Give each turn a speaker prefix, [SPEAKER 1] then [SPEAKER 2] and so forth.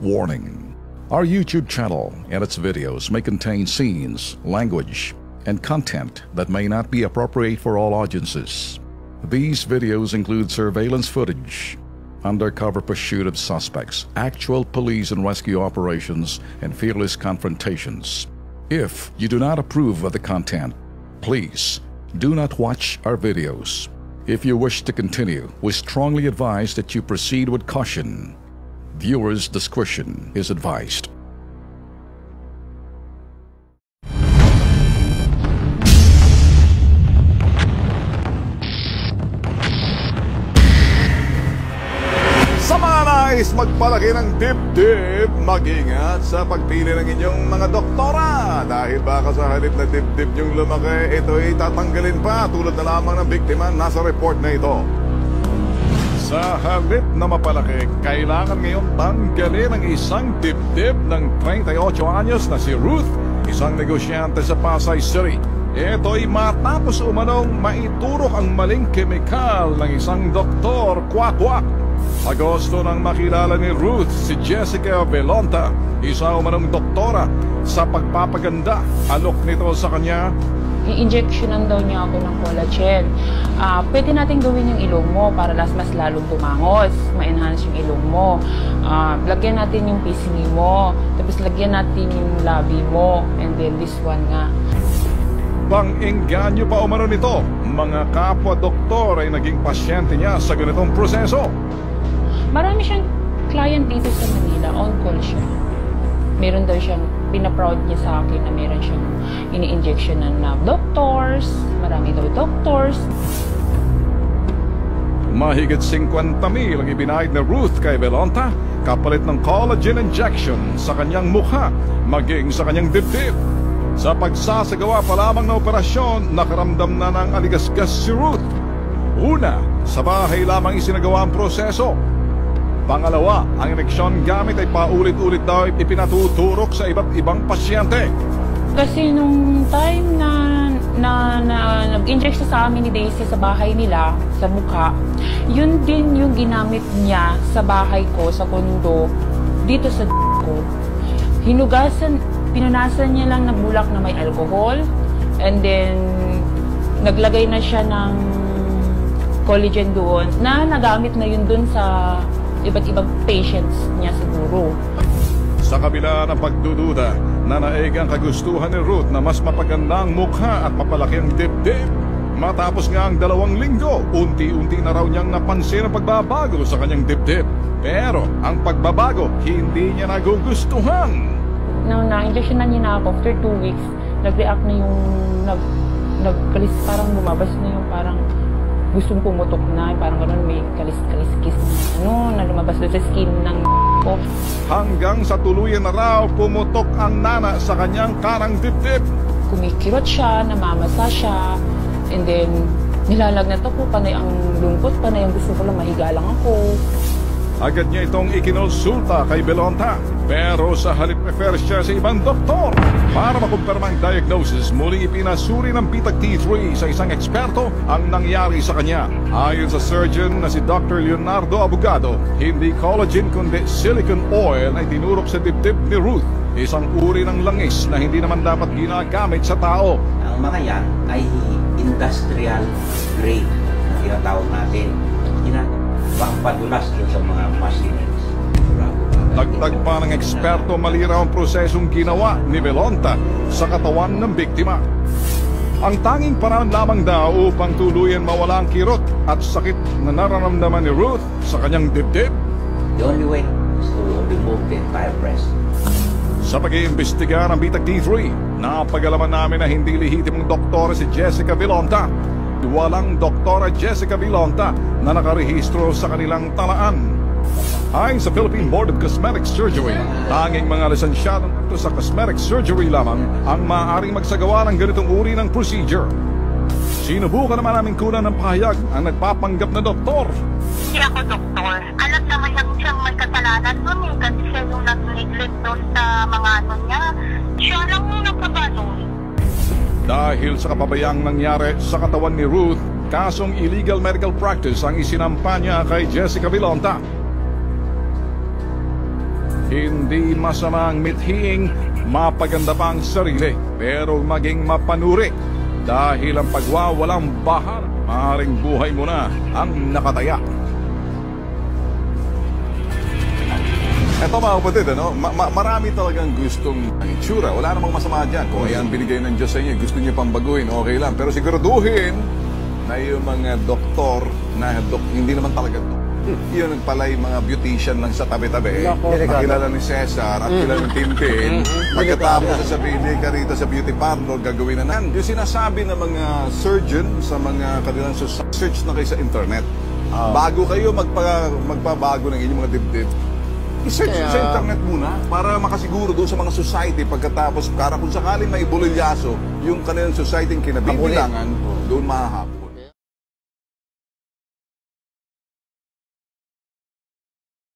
[SPEAKER 1] Warning: our YouTube channel and its videos may contain scenes, language, and content that may not be appropriate for all audiences. These videos include surveillance footage, undercover pursuit of suspects, actual police and rescue operations, and fearless confrontations. If you do not approve of the content, please do not watch our videos. If you wish to continue, we strongly advise that you proceed with caution. Viewers' discretion is advised.
[SPEAKER 2] Sa mga nais magpalaki ng dibdib, mag-ingat sa pagpili ng inyong mga doktora. Dahil baka sa halip na dibdib yung lumaki, ito'y tatanggalin pa tulad na lamang ng biktima nasa report na ito. Sa halip na mapalaki, kailangan ngayong tanggalin ang isang dibdib ng 38 anyos na si Ruth, isang negosyante sa Pasay City. Ito'y matapos umanong maiturok ang maling kemikal ng isang doktor, kwak-kwak. Agosto nang makilala ni Ruth si Jessica Vilonta, isa umanong doktora sa pagpapaganda. Alok nito sa kanya,
[SPEAKER 3] i-injectionan daw niya ako ng collagen. Pwede natin gawin yung ilong mo para mas lalong tumangos, ma-enhance yung ilong mo. Lagyan natin yung pisngi mo, tapos lagyan natin yung labi mo, and then this one nga.
[SPEAKER 2] Pang-engganyo pa umano nito, mga kapwa-doktor ay naging pasyente niya sa ganitong proseso.
[SPEAKER 3] Marami siyang client dito sa Manila, on-call siya. Meron daw siyang, pinaproud niya sa akin na meron siyang ini-injectionan na doctors, marami daw doctors.
[SPEAKER 2] Mahigit 50,000 ang ibinayad na Ruth kay Vilonta kapalit ng collagen injection sa kanyang mukha, maging sa kanyang dibdib. Sa pagsasagawa pa lamang na operasyon, nakaramdam na ng aligasgas si Ruth. Una, sa bahay lamang isinagawa ang proseso. Pangalawa, ang ineksyon gamit ay paulit-ulit daw ipinatuturok sa iba't ibang pasyente.
[SPEAKER 3] Kasi nung time na nag-inject sa amin ni Daisy sa bahay nila, sa mukha, yun din yung ginamit niya sa bahay ko, sa kondo, dito sa ko. Hinugasan, pinunasan niya lang ng bulak na may alcohol, and then naglagay na siya ng collagen doon, na nagamit na yun doon sa iba't ibang patients niya siguro.
[SPEAKER 2] Sa kabila ng pagdududa, nanaig ang kagustuhan ni Ruth na mas mapaganda ang mukha at mapalaki ang dibdib. Matapos nga ang 2 linggo, unti-unti na raw niyang napansin ang pagbabago sa kanyang dibdib. Pero ang pagbabago, hindi niya nagugustuhan.
[SPEAKER 3] Nung na-injectionan niya na ako, after 2 weeks, nag-react na yung, nagkalis, parang lumabas na yung parang gustong pumutok na, parang gano'n, may kalis-kalis-kis na lumabas doon sa skin ng ko.
[SPEAKER 2] Hanggang sa tuluyan na raw pumutok ang nana sa kanyang kanang dibdib.
[SPEAKER 3] Kumikirot siya, namamasa siya, and then nilalagnat ako, panay ang lungkot, panay ang gusto ko lang, mahiga lang ako.
[SPEAKER 2] Agad niya itong ikinonsulta kay Vilonta, pero sa halip refer siya sa ibang doktor. Para makumpirma ang diagnosis, muling ipinasuri ng Bitag T3 sa isang eksperto ang nangyari sa kanya. Ayon sa surgeon na si Dr. Leonardo Abogado, hindi collagen kundi silicone oil na itinurok sa dibdib ni Ruth, isang uri ng langis na hindi naman dapat ginagamit sa tao.
[SPEAKER 4] Ang mga yan ay industrial grade na tinatawag natin. Pangpadulas sa mga machines.
[SPEAKER 2] Dagdag pa ng eksperto, malinaw ang prosesong ginawa ni Vilonta sa katawan ng biktima. Ang tanging paraan lamang daw upang tuluyan mawala ang kirot at sakit na nararamdaman ni Ruth sa kanyang dibdib.
[SPEAKER 4] The only way is to remove the entire breast.
[SPEAKER 2] Sa pag-iimbestiga ng Bitag T3, napag-alaman namin na hindi lehitimong doktora si Jessica Vilonta. Walang Doktora Jessica Vilonta na nakarehistro sa kanilang talaan. Ayon sa Philippine Board of Cosmetic Surgery, tanging mga lisensyadong sa cosmetic surgery lamang ang maaaring magsagawa ng ganitong uri ng procedure. Sinubukan naman namin kunan ng pahayag ang nagpapanggap na doktor.
[SPEAKER 5] Hindi ako doktor. Alam naman siyang may kasalanan doon kasi siya yung nag-neglect doon sa mga ano niya. Siya lang yung nagkabano.
[SPEAKER 2] Dahil sa kapabayang nangyari sa katawan ni Ruth, kasong illegal medical practice ang isinampa niya kay Jessica Vilonta. Hindi masamang mithiing mapaganda pa ang sarili pero maging mapanuri dahil ang pagwawalang bahala maaaring buhay mo na ang nakataya. Eto mga kapatid, ano? Marami talagang gustong ang itsura. Wala namang masama dyan. Kung ayan binigay ng Diyos sa inyo, gusto niyo pang baguhin, okay lang. Pero siguraduhin na yung mga doktor na hindi naman talaga yun pala yung mga beautician lang sa tabi-tabi. Nakilala ni Cesar at kilala ni Tintin. Pagkatapos sasabihin ka rito sa beauty parlor, gagawin na nan. Yung sinasabi ng mga surgeon sa mga kanilang search na kayo sa internet. Bago kayo magpabago ng inyong mga dibdib, i-search sa internet muna para makasiguro doon sa mga society pagkatapos para kung sakaling may bulilyaso yung kanilang society kinabibilangan, doon mahahap.